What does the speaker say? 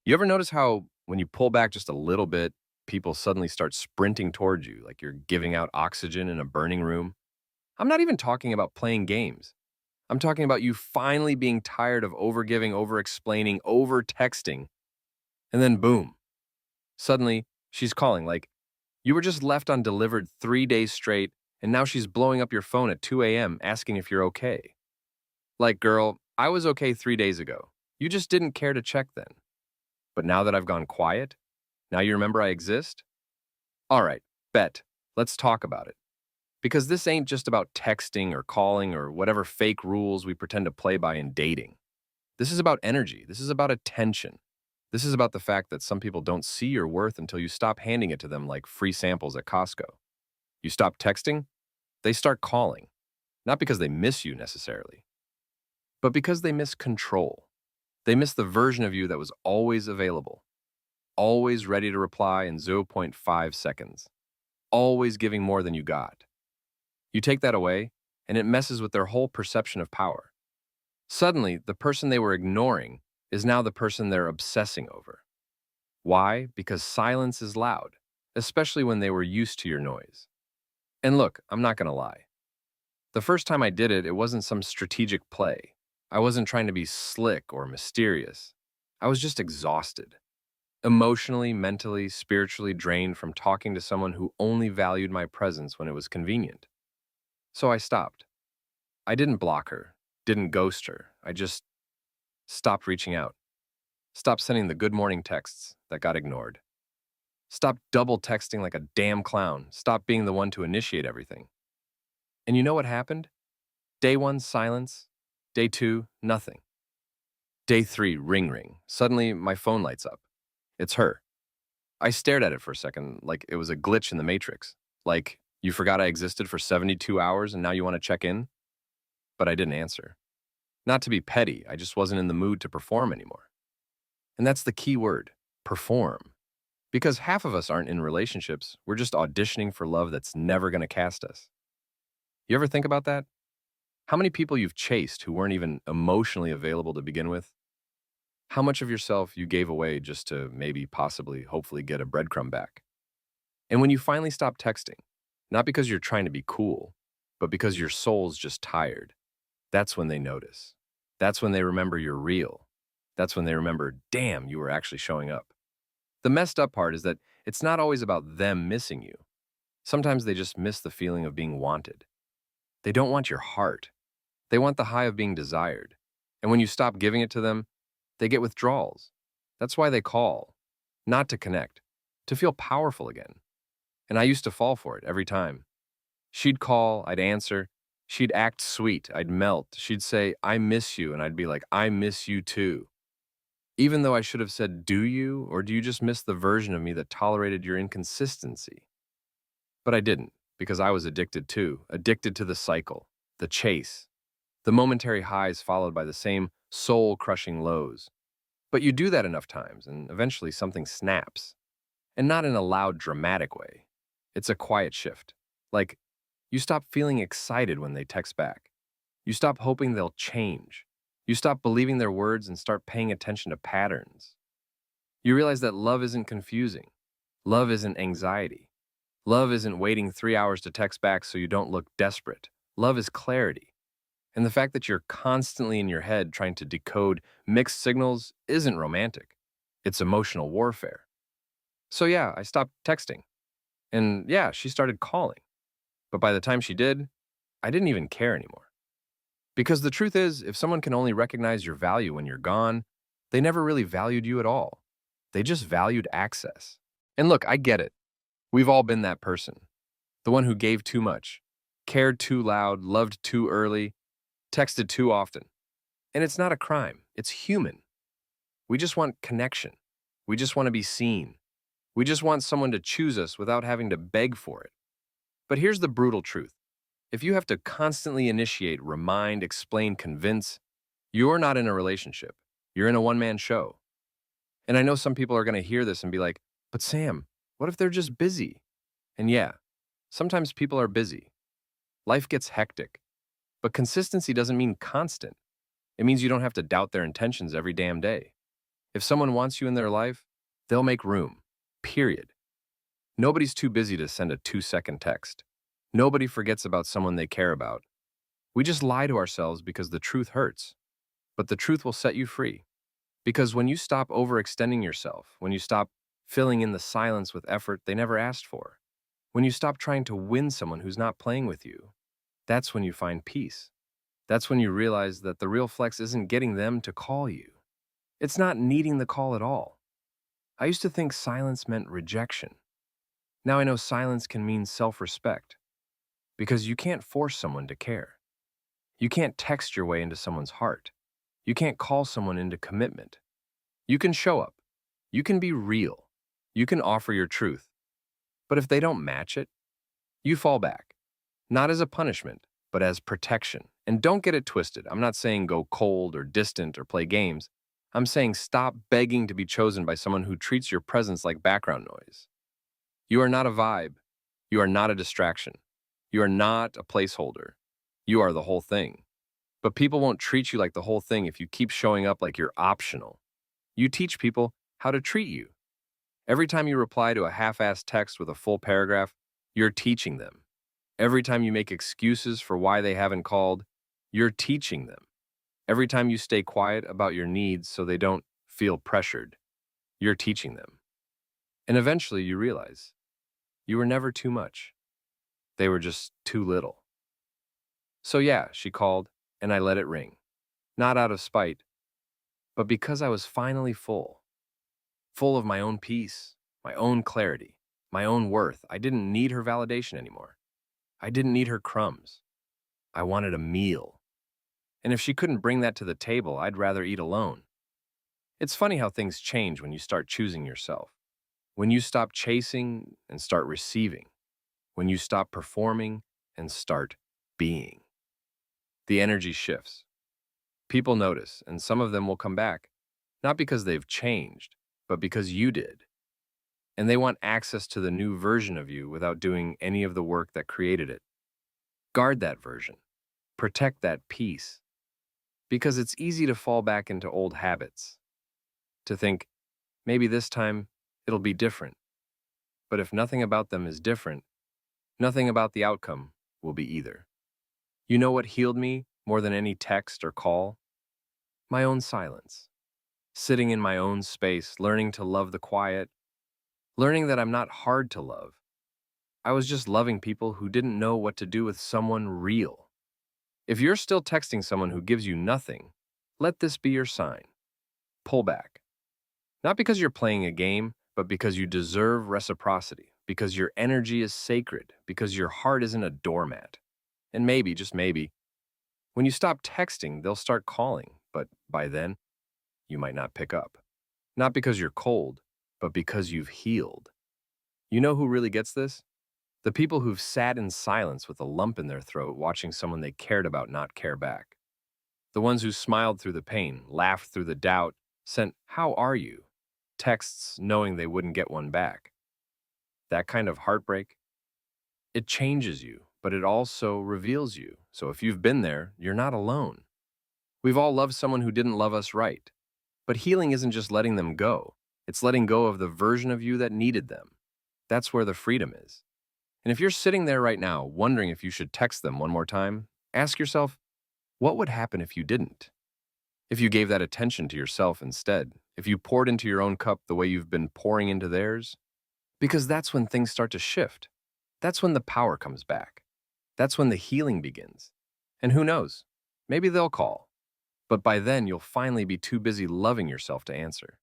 You ever notice how when you pull back just a little bit, people suddenly start sprinting towards you like you're giving out oxygen in a burning room? I'm not even talking about playing games. I'm talking about you finally being tired of overgiving, over explaining, over texting, and then boom, suddenly she's calling like you were just left undelivered 3 days straight, and now she's blowing up your phone at 2 a.m. asking if you're okay. Like, girl, I was okay 3 days ago. You just didn't care to check then. But now that I've gone quiet, now you remember I exist? All right, bet. Let's talk about it. Because this ain't just about texting or calling or whatever fake rules we pretend to play by in dating. This is about energy. This is about attention. This is about the fact that some people don't see your worth until you stop handing it to them like free samples at Costco. You stop texting, they start calling. Not because they miss you necessarily, but because they miss control. They miss the version of you that was always available, always ready to reply in zero point 0.5 seconds, always giving more than you got. You take that away, and it messes with their whole perception of power. Suddenly, the person they were ignoring is now the person they're obsessing over. Why? Because silence is loud, especially when they were used to your noise. And look, I'm not going to lie. The first time I did it, it wasn't some strategic play. I wasn't trying to be slick or mysterious. I was just exhausted. Emotionally, mentally, spiritually drained from talking to someone who only valued my presence when it was convenient. So I stopped. I didn't block her, didn't ghost her. I just stopped reaching out. Stopped sending the good morning texts that got ignored. Stopped double texting like a damn clown. Stopped being the one to initiate everything. And you know what happened? Day one, silence. Day two, nothing. Day three, ring ring. Suddenly, my phone lights up. It's her. I stared at it for a second, like it was a glitch in the Matrix. Like, you forgot I existed for 72 hours and now you want to check in? But I didn't answer. Not to be petty, I just wasn't in the mood to perform anymore. And that's the key word, perform. Because half of us aren't in relationships, we're just auditioning for love that's never going to cast us. You ever think about that? How many people you've chased who weren't even emotionally available to begin with? How much of yourself you gave away just to maybe, possibly, hopefully get a breadcrumb back? And when you finally stop texting, not because you're trying to be cool, but because your soul's just tired, that's when they notice. That's when they remember you're real. That's when they remember, damn, you were actually showing up. The messed up part is that it's not always about them missing you. Sometimes they just miss the feeling of being wanted. They don't want your heart. They want the high of being desired. And when you stop giving it to them, they get withdrawals. That's why they call. Not to connect, to feel powerful again. And I used to fall for it every time. She'd call, I'd answer. She'd act sweet, I'd melt. She'd say, I miss you, and I'd be like, I miss you too. Even though I should have said, do you, or do you just miss the version of me that tolerated your inconsistency? But I didn't, because I was addicted too, addicted to the cycle, the chase, the momentary highs followed by the same soul-crushing lows. But you do that enough times, and eventually something snaps. And not in a loud, dramatic way. It's a quiet shift. Like, you stop feeling excited when they text back. You stop hoping they'll change. You stop believing their words and start paying attention to patterns. You realize that love isn't confusing. Love isn't anxiety. Love isn't waiting 3 hours to text back so you don't look desperate. Love is clarity. And the fact that you're constantly in your head trying to decode mixed signals isn't romantic. It's emotional warfare. So yeah, I stopped texting. And yeah, she started calling. But by the time she did, I didn't even care anymore. Because the truth is, if someone can only recognize your value when you're gone, they never really valued you at all. They just valued access. And look, I get it. We've all been that person. The one who gave too much, cared too loud, loved too early, texted too often. And it's not a crime. It's human. We just want connection. We just want to be seen. We just want someone to choose us without having to beg for it. But here's the brutal truth. If you have to constantly initiate, remind, explain, convince, you're not in a relationship. You're in a one-man show. And I know some people are going to hear this and be like, but Sam, what if they're just busy? And yeah, sometimes people are busy. Life gets hectic. But consistency doesn't mean constant. It means you don't have to doubt their intentions every damn day. If someone wants you in their life, they'll make room. Period. Nobody's too busy to send a 2-second text. Nobody forgets about someone they care about. We just lie to ourselves because the truth hurts. But the truth will set you free. Because when you stop overextending yourself, when you stop filling in the silence with effort they never asked for, when you stop trying to win someone who's not playing with you, that's when you find peace. That's when you realize that the real flex isn't getting them to call you. It's not needing the call at all. I used to think silence meant rejection. Now I know silence can mean self-respect. Because you can't force someone to care. You can't text your way into someone's heart. You can't call someone into commitment. You can show up. You can be real. You can offer your truth. But if they don't match it, you fall back. Not as a punishment, but as protection. And don't get it twisted. I'm not saying go cold or distant or play games. I'm saying stop begging to be chosen by someone who treats your presence like background noise. You are not a vibe. You are not a distraction. You are not a placeholder. You are the whole thing. But people won't treat you like the whole thing if you keep showing up like you're optional. You teach people how to treat you. Every time you reply to a half-assed text with a full paragraph, you're teaching them. Every time you make excuses for why they haven't called, you're teaching them. Every time you stay quiet about your needs so they don't feel pressured, you're teaching them. And eventually you realize you were never too much. They were just too little. So yeah, she called, and I let it ring. Not out of spite, but because I was finally full. Full of my own peace, my own clarity, my own worth. I didn't need her validation anymore. I didn't need her crumbs. I wanted a meal. And if she couldn't bring that to the table, I'd rather eat alone. It's funny how things change when you start choosing yourself. When you stop chasing and start receiving. When you stop performing and start being. The energy shifts. People notice, and some of them will come back, not because they've changed, but because you did. And they want access to the new version of you without doing any of the work that created it. Guard that version. Protect that peace. Because it's easy to fall back into old habits. To think, maybe this time it'll be different. But if nothing about them is different, nothing about the outcome will be either. You know what healed me more than any text or call? My own silence. Sitting in my own space, learning to love the quiet, learning that I'm not hard to love. I was just loving people who didn't know what to do with someone real. If you're still texting someone who gives you nothing, let this be your sign. Pull back. Not because you're playing a game, but because you deserve reciprocity, because your energy is sacred, because your heart isn't a doormat. And maybe, just maybe, when you stop texting, they'll start calling, but by then, you might not pick up. Not because you're cold, but because you've healed. You know who really gets this? The people who've sat in silence with a lump in their throat watching someone they cared about not care back. The ones who smiled through the pain, laughed through the doubt, sent, "How are you?" texts knowing they wouldn't get one back. That kind of heartbreak, it changes you, but it also reveals you. So if you've been there, you're not alone. We've all loved someone who didn't love us right. But healing isn't just letting them go. It's letting go of the version of you that needed them. That's where the freedom is. And if you're sitting there right now, wondering if you should text them one more time, ask yourself, what would happen if you didn't? If you gave that attention to yourself instead? If you poured into your own cup the way you've been pouring into theirs? Because that's when things start to shift. That's when the power comes back. That's when the healing begins. And who knows? Maybe they'll call. But by then, you'll finally be too busy loving yourself to answer.